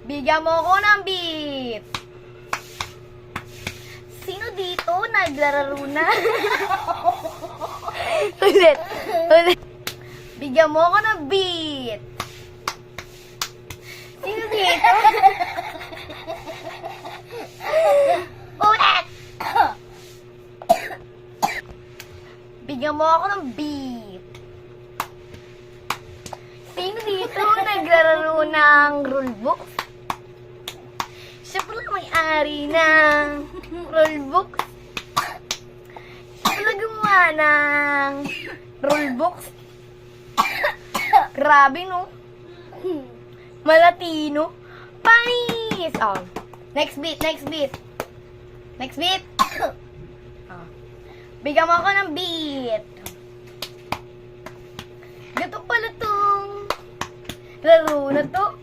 Bigyan mo ko ng beat. Sino dito naglalaro na? Ulit. Bigyan mo ko ng beat. Sino dito? Ulit. Bigyan mo ako ng beat. Sino dito naglalaro ng rulebook? Siya pala may-ari ng rulebook. Siya pala gumawa ng rulebook. Grabe, no? Malatino. Panis! Oh. Next beat. Next beat. Oh. Bigyan mo ako ng beat. Gato pala tong laro na to.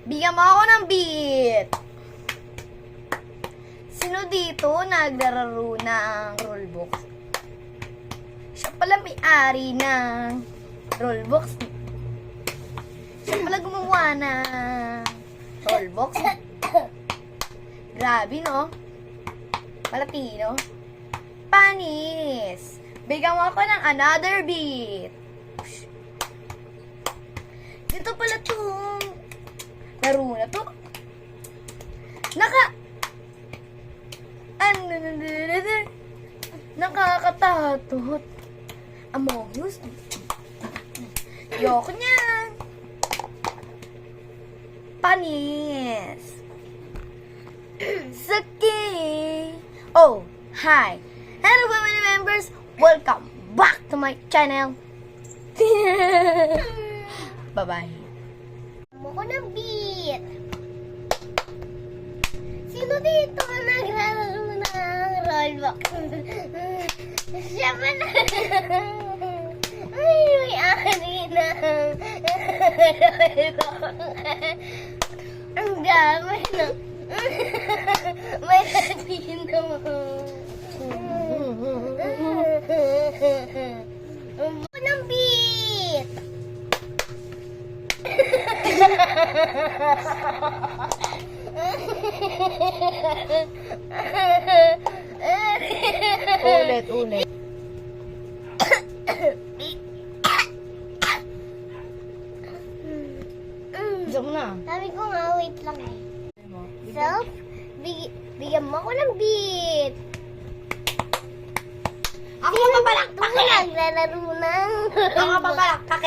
Bigyan mo ako ng beat. Sino dito naglalaro ng rulebook? Siya pala may-ari ng rulebook. Siya pala gumawa ng rulebook. Grabe, no? Malatino. Panis. Bigyan mo ako ng another beat. Dito pala tong laro na to. Nakakatatot. Among Us. Yoko niyan. Panis. Saki. Oh, hi. Hello family members. Welcome back to my channel. Bye-bye. Mo ko ng beat. Sino dito naglalaro ng rollback? Siya ba na? Ay, may ari na. Ang dami na. May latino. Mo ko ng beat. Ulit. Bisa mo na. Sabi ko nga, wait lang eh. Self, bigyan mo ako ng beat. Ako mapapalakpak eh. Naglalaro ng... Ako mapapalakpak eh.